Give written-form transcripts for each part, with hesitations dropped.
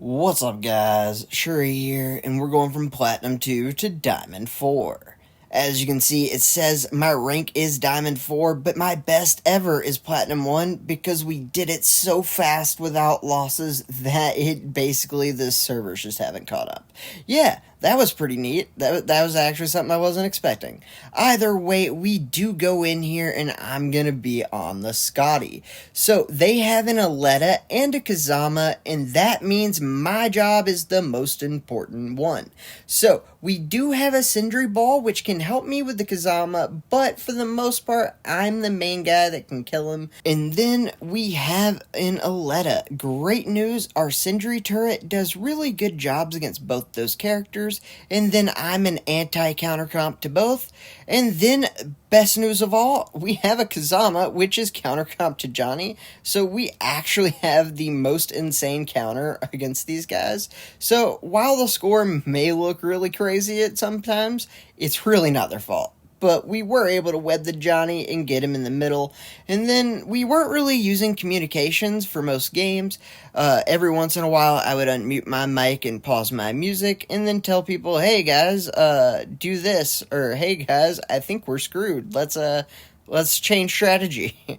What's up, guys? Shouri here, and we're going from Platinum 2 to Diamond 4. As you can see, it says my rank is Diamond 4, but my best ever is Platinum 1 because we did it so fast without losses that the servers just haven't caught up. Yeah, that was pretty neat. That was actually something I wasn't expecting. Either way, we do go in here, and I'm going to be on the Scotty. So, they have an Aletta and a Kazama, and that means my job is the most important one. So, we do have a Sindri Ball, which can help me with the Kazama, but for the most part, I'm the main guy that can kill him. And then we have an Aletta. Great news, our Sindri turret does really good jobs against both those characters, and then I'm an anti-counter comp to both. And then, best news of all, we have a Kazama, which is counter comp to Johnny, so we actually have the most insane counter against these guys. So, while the score may look really crazy at sometimes, it's really not their fault. But we were able to web the Johnny and get him in the middle. And then we weren't really using communications for most games. Every once in a while, I would unmute my mic and pause my music and then tell people, hey guys, do this. Or hey guys, I think we're screwed. Let's change strategy.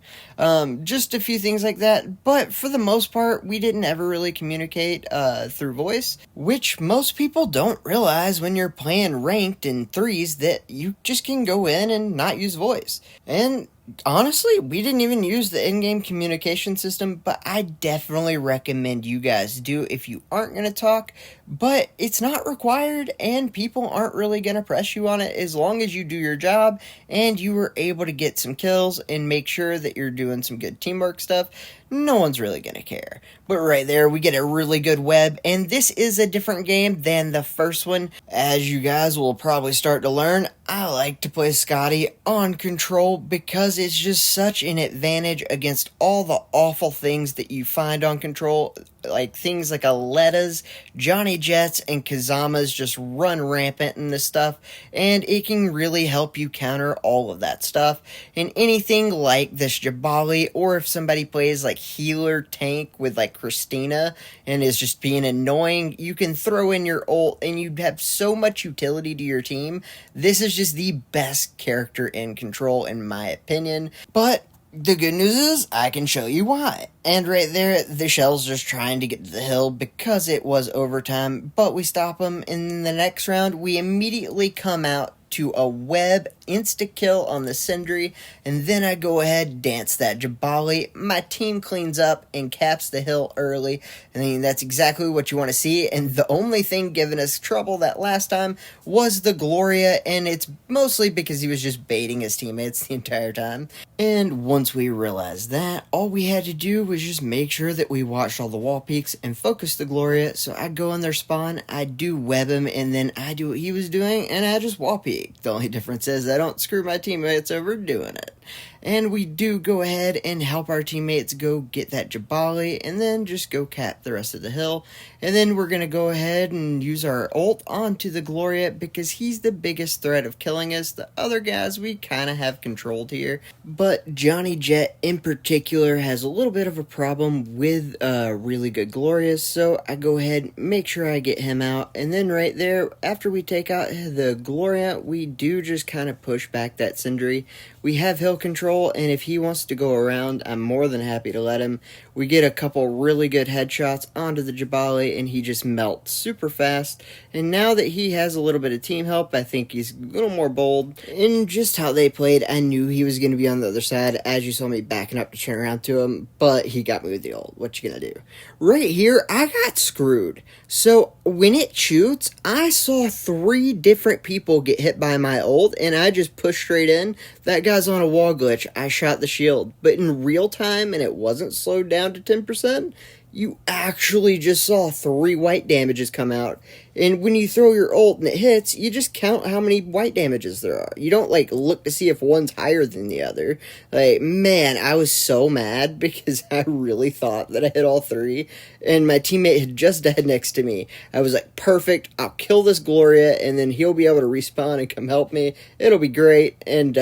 Just a few things like that. But for the most part, we didn't ever really communicate through voice, which most people don't realize when you're playing ranked in threes that you just can go in and not use voice. And honestly, we didn't even use the in-game communication system, but I definitely recommend you guys do if you aren't going to talk, but it's not required and people aren't really going to press you on it as long as you do your job and you were able to get some kills and make sure that you're doing some good teamwork stuff. No one's really going to care. But right there, we get a really good web, and this is a different game than the first one. As you guys will probably start to learn, I like to play Scotty on control because it's just such an advantage against all the awful things that you find on control. Like things like Alettas, Johnny Jets, and Kazamas just run rampant in this stuff, and it can really help you counter all of that stuff. And anything like this Jabali, or if somebody plays like healer tank with like Christina and is just being annoying, you can throw in your ult and you have so much utility to your team. This is just the best character in control in my opinion. But the good news is, I can show you why. And right there, the Shell's just trying to get to the hill because it was overtime, but we stop them. In the next round, we immediately come out to a web insta-kill on the Sindri, and then I go ahead, dance that Jabali. My team cleans up and caps the hill early. I mean, that's exactly what you want to see, and the only thing giving us trouble that last time was the Gloria, and it's mostly because he was just baiting his teammates the entire time. And once we realized that, all we had to do was just make sure that we watched all the wall peaks and focus the Gloria. So I'd go in their spawn, I'd do web him, and then I do what he was doing, and I just wall peek. The only difference is I don't screw my teammates over doing it. And we do go ahead and help our teammates go get that Jabali and then just go cap the rest of the hill. And then we're going to go ahead and use our ult onto the Gloria because he's the biggest threat of killing us. The other guys we kind of have controlled here. But Johnny Jet in particular has a little bit of a problem with really good Glorias. So I go ahead and make sure I get him out. And then right there, after we take out the Gloria, we do just kind of push back that Sindri. We have hill control, and if he wants to go around, I'm more than happy to let him. We get a couple really good headshots onto the Jabali, and he just melts super fast. And now that he has a little bit of team help, I think he's a little more bold. And just how they played, I knew he was going to be on the other side, as you saw me backing up to turn around to him, but he got me with the ult. What you gonna do? Right here, I got screwed. So when it shoots, I saw 3 different people get hit by my ult, and I just pushed straight in. That guy's on a wall glitch. I shot the shield, but in real time, and it wasn't slowed down to 10%, you actually just saw 3 white damages come out. And when you throw your ult and it hits, you just count how many white damages there are. You don't, like, look to see if one's higher than the other. Like, man, I was so mad because I really thought that I hit all 3. And my teammate had just died next to me. I was like, perfect, I'll kill this Gloria, and then he'll be able to respawn and come help me. It'll be great. And,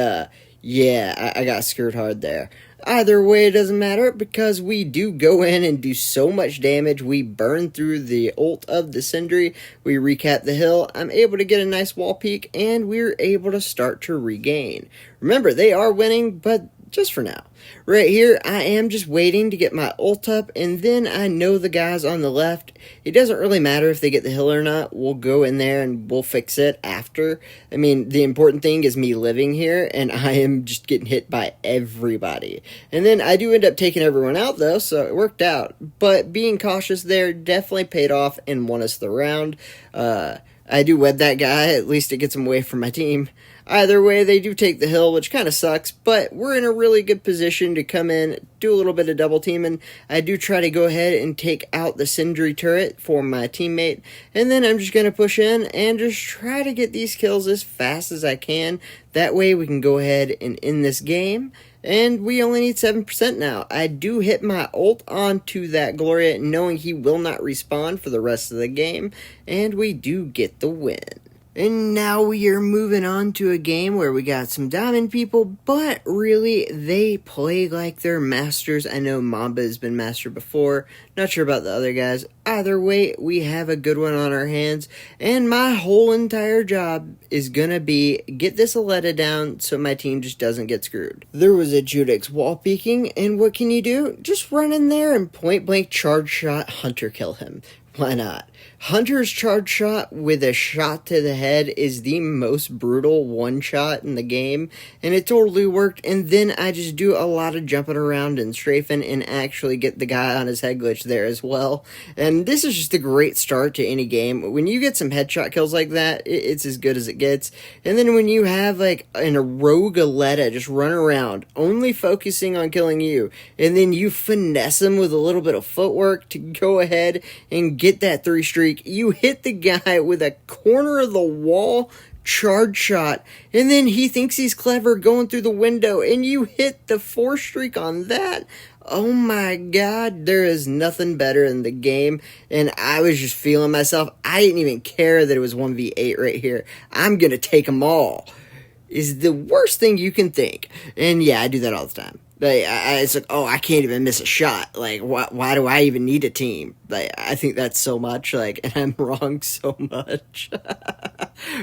yeah, I got screwed hard there. Either way, it doesn't matter because we do go in and do so much damage. We burn through the ult of the Sindri. We recap the hill. I'm able to get a nice wall peek, and we're able to start to regain. Remember, they are winning, but just for now. Right here, I am just waiting to get my ult up, and then I know the guys on the left. It doesn't really matter if they get the hill or not. We'll go in there and we'll fix it after. I mean, the important thing is me living here, and I am just getting hit by everybody. And then I do end up taking everyone out, though, so it worked out. But being cautious there definitely paid off and won us the round. I do web that guy. At least it gets him away from my team. Either way, they do take the hill, which kind of sucks, but we're in a really good position to come in, do a little bit of double teaming. I do try to go ahead and take out the Sindri turret for my teammate, and then I'm just going to push in and just try to get these kills as fast as I can. That way we can go ahead and end this game, and we only need 7% now. I do hit my ult onto that Gloria, knowing he will not respawn for the rest of the game, and we do get the win. And now we are moving on to a game where we got some diamond people, but really they play like they're masters. I know Mamba has been master before, not sure about the other guys. Either way, we have a good one on our hands, and my whole entire job is gonna be get this Aletta down so my team just doesn't get screwed. There was a Judix wall peeking, and what can you do? Just run in there and point blank charge shot Hunter kill him. Why not? Hunter's charge shot with a shot to the head is the most brutal one shot in the game, and it totally worked. And then I just do a lot of jumping around and strafing and actually get the guy on his head glitch there as well. And this is just a great start to any game. When you get some headshot kills like that, it's as good as it gets. And then when you have like a rogue Aletta just run around only focusing on killing you, and then you finesse him with a little bit of footwork to go ahead and get that 3 streak. You hit the guy with a corner of the wall charge shot, and then he thinks he's clever going through the window, and you hit the 4 streak on that. Oh my god, there is nothing better in the game, and I was just feeling myself. I didn't even care that it was 1v8 right here. I'm gonna take them all. Is the worst thing you can think. And yeah, I do that all the time. Like, it's like, oh, I can't even miss a shot. Like, why do I even need a team? Like, I think that's so much, like, and I'm wrong so much.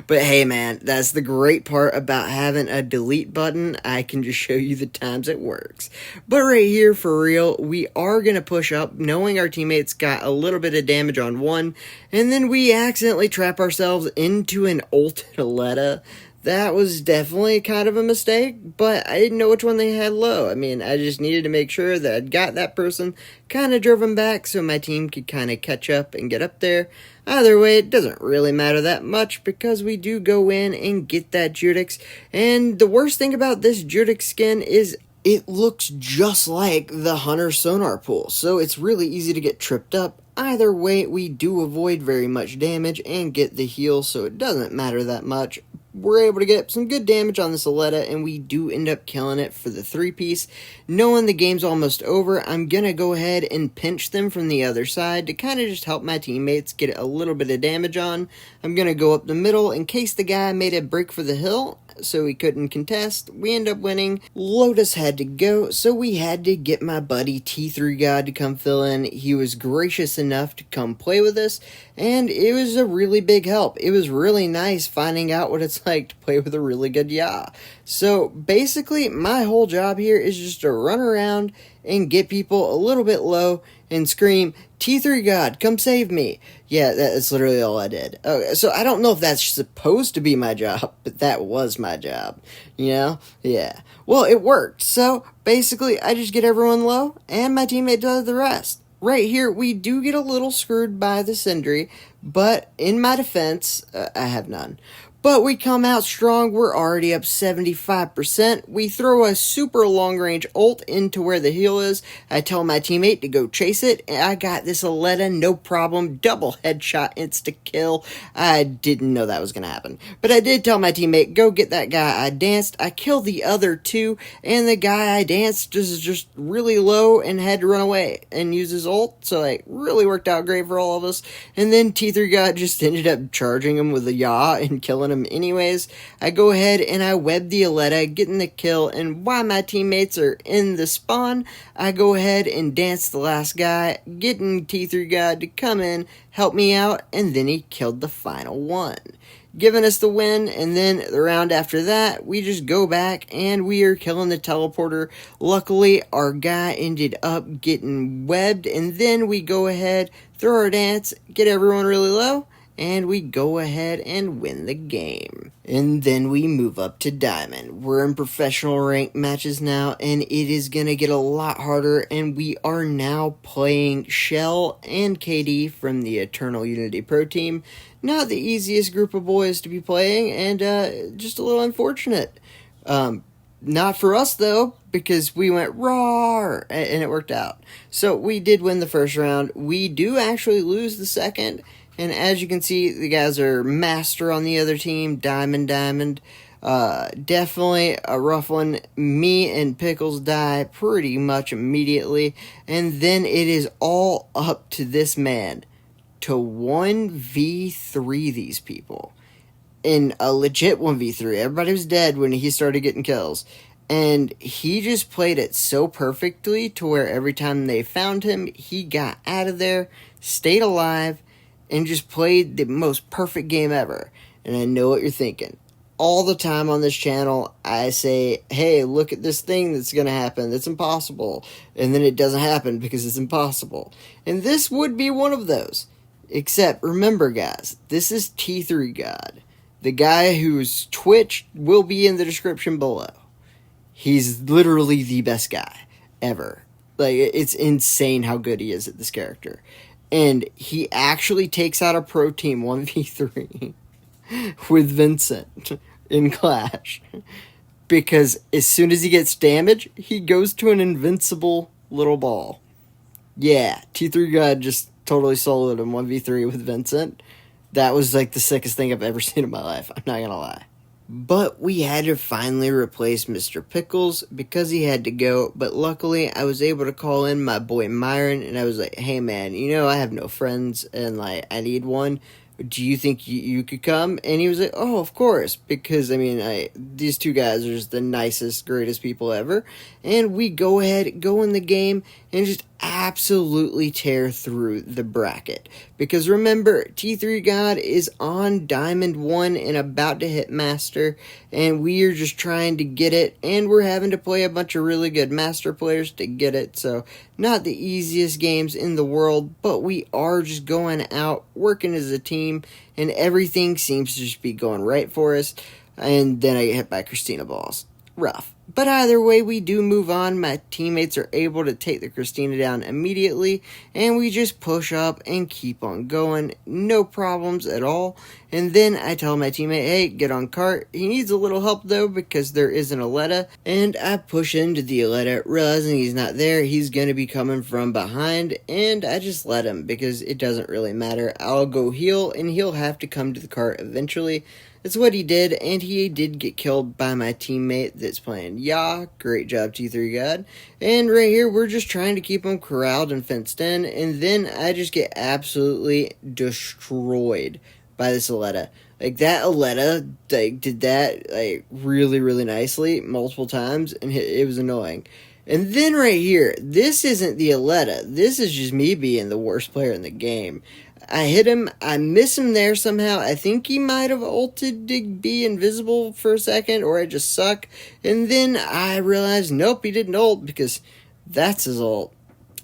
But hey, man, that's the great part about having a delete button. I can just show you the times it works. But right here, for real, we are going to push up, knowing our teammates got a little bit of damage on one, and then we accidentally trap ourselves into an ulted Aletta. That was definitely kind of a mistake, but I didn't know which one they had low. I mean, I just needed to make sure that I'd got that person, kind of drove him back so my team could kind of catch up and get up there. Either way, it doesn't really matter that much because we do go in and get that Judix. And the worst thing about this Judix skin is it looks just like the Hunter sonar pool, so it's really easy to get tripped up. Either way, we do avoid very much damage and get the heal, so it doesn't matter that much. We're able to get some good damage on this Aletta, and we do end up killing it for the 3-piece. Knowing the game's almost over, I'm going to go ahead and pinch them from the other side to kind of just help my teammates get a little bit of damage on. I'm going to go up the middle in case the guy made a break for the hill, so he couldn't contest. We end up winning. Lotus had to go, so we had to get my buddy T3 God to come fill in. He was gracious enough to come play with us, and it was a really big help. It was really nice finding out what it's like to play with a really good Ya. So basically, my whole job here is just to run around and get people a little bit low and scream, T3 God, come save me. Yeah, that's literally all I did. Okay, so I don't know if that's supposed to be my job, but that was my job. You know? Yeah. Well, it worked. So basically, I just get everyone low, and my teammate does the rest. Right here, we do get a little screwed by the Sindri, but in my defense, I have none. But we come out strong. We're already up 75%. We throw a super long-range ult into where the heal is. I tell my teammate to go chase it. And I got this Aletta, no problem. Double headshot, insta-kill. I didn't know that was going to happen. But I did tell my teammate, go get that guy I danced. I killed the other 2, and the guy I danced is just really low and had to run away and use his ult. So, like, really worked out great for all of us. And then T3 God just ended up charging him with a Ya and killing him anyways. I go ahead and I web the Aletta, getting the kill, and while my teammates are in the spawn, I go ahead and dance the last guy, getting T3 God to come in, help me out, and then he killed the final one, giving us the win. And then the round after that, we just go back and we are killing the teleporter. Luckily, our guy ended up getting webbed, and then we go ahead, throw our dance, get everyone really low, and we go ahead and win the game. And then we move up to Diamond. We're in professional rank matches now, and it is going to get a lot harder, and we are now playing Shell and KD from the Eternal Unity Pro Team. Not the easiest group of boys to be playing, and just a little unfortunate. Not for us, though, because we went raw, and it worked out. So we did win the first round. We do actually lose the second, and as you can see, the guys are master on the other team, Diamond. Definitely a rough one. Me and Pickles die pretty much immediately, and then it is all up to this man to 1v3 these people. In a legit 1v3. Everybody was dead when he started getting kills. And he just played it so perfectly to where every time they found him, he got out of there, stayed alive, and just played the most perfect game ever. And I know what you're thinking. All the time on this channel, I say, hey, look at this thing that's going to happen. That's impossible. And then it doesn't happen because it's impossible. And this would be one of those. Except, remember guys, this is T3 God. The guy whose Twitch will be in the description below. He's literally the best guy ever. Like, it's insane how good he is at this character. And he actually takes out a pro team 1v3 with Vincent in Clash. Because as soon as he gets damage, he goes to an invincible little ball. Yeah, T3 God just totally soloed him 1v3 with Vincent. That was like the sickest thing I've ever seen in my life. I'm not gonna lie. But we had to finally replace Mr. Pickles because he had to go. But luckily, I was able to call in my boy Myron, and I was like, hey man, you know I have no friends, and like I need one. Do you think you could come? And he was like, oh, of course, because, I mean, these two guys are just the nicest, greatest people ever, and we go ahead, go in the game, and just absolutely tear through the bracket, because remember, T3 God is on Diamond 1 and about to hit Master, and we are just trying to get it, and we're having to play a bunch of really good Master players to get it, so not the easiest games in the world, but we are just going out, working as a team, and everything seems to just be going right for us, and then I get hit by Christina balls. Rough. But either way, we do move on. My teammates are able to take the Christina down immediately, and we just push up and keep on going. No problems at all. And then I tell my teammate, hey, get on cart. He needs a little help, though, because there is an Aletta, and I push into the Aletta, realizing he's not there. He's going to be coming from behind, and I just let him, because it doesn't really matter. I'll go heal, and he'll have to come to the cart eventually. That's what he did, and he did get killed by my teammate that's playing Yah. Great job, T3 God. And right here, we're just trying to keep him corralled and fenced in, and then I just get absolutely destroyed by this Aletta. Like, that Aletta, like, did that, like, really, really nicely multiple times, and it was annoying. And then right here, this isn't the Aletta. This is just me being the worst player in the game. I hit him, I miss him there somehow. I think he might have ulted to be invisible for a second, or I just suck. And then I realized, nope, he didn't ult, because that's his ult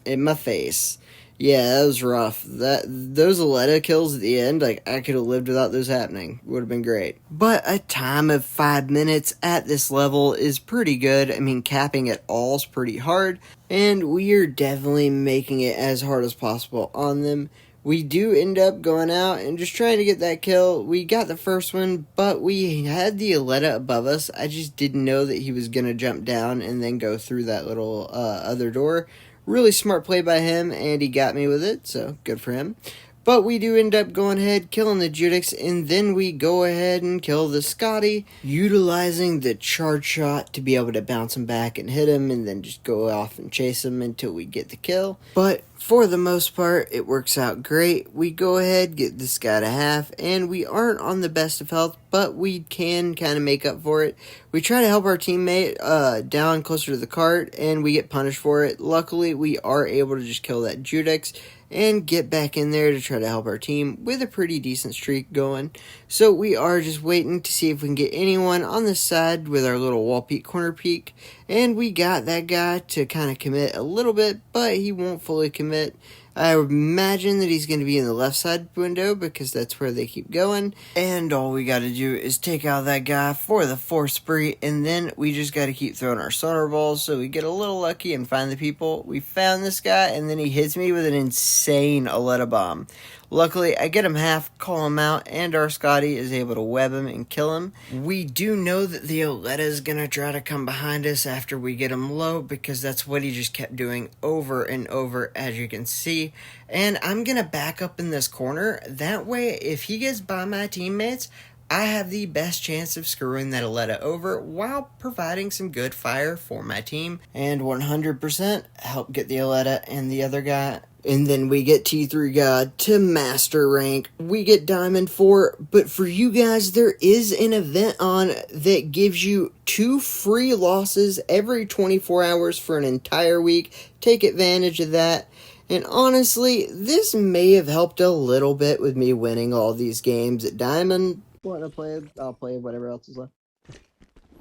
in my face. Yeah, that was rough. Those Aletta kills at the end, like, I could have lived without those happening. Would have been great. But a time of 5 minutes at this level is pretty good. I mean, capping it all is pretty hard, and we are definitely making it as hard as possible on them. We do end up going out and just trying to get that kill. We got the first one, but we had the Aletta above us. I just didn't know that he was going to jump down and then go through that little other door. Really smart play by him, and he got me with it, so good for him. But we do end up going ahead, killing the Judix, and then we go ahead and kill the Scotty, utilizing the charge shot to be able to bounce him back and hit him, and then just go off and chase him until we get the kill. But for the most part, it works out great. We go ahead, get this guy to half, and we aren't on the best of health, but we can kind of make up for it. We try to help our teammate down closer to the cart, and we get punished for it. Luckily, we are able to just kill that Judex and get back in there to try to help our team with a pretty decent streak going. So we are just waiting to see if we can get anyone on the side with our little wall peek, corner peek, and we got that guy to kind of commit a little bit, but he won't fully commit. I would imagine that he's going to be in the left side window because that's where they keep going. And all we got to do is take out that guy for the fourth spree, and then we just got to keep throwing our sonar balls so we get a little lucky and find the people. We found this guy, and then he hits me with an insane Aletta bomb. Luckily, I get him half, call him out, and our Scotty is able to web him and kill him. We do know that the Aletta is going to try to come behind us after we get him low, because that's what he just kept doing over and over, as you can see. And I'm going to back up in this corner. That way, if he gets by my teammates, I have the best chance of screwing that Aletta over while providing some good fire for my team. And 100% help get the Aletta and the other guy. And then we get T3 God to Master Rank. We get Diamond 4. But for you guys, there is an event on that gives you 2 free losses every 24 hours for an entire week. Take advantage of that. And honestly, this may have helped a little bit with me winning all these games at Diamond. Want to play? I'll play whatever else is left.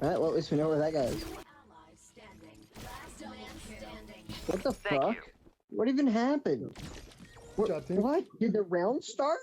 Alright, well, at least we know where that guy is. What the fuck? What even happened? What? Did the round start?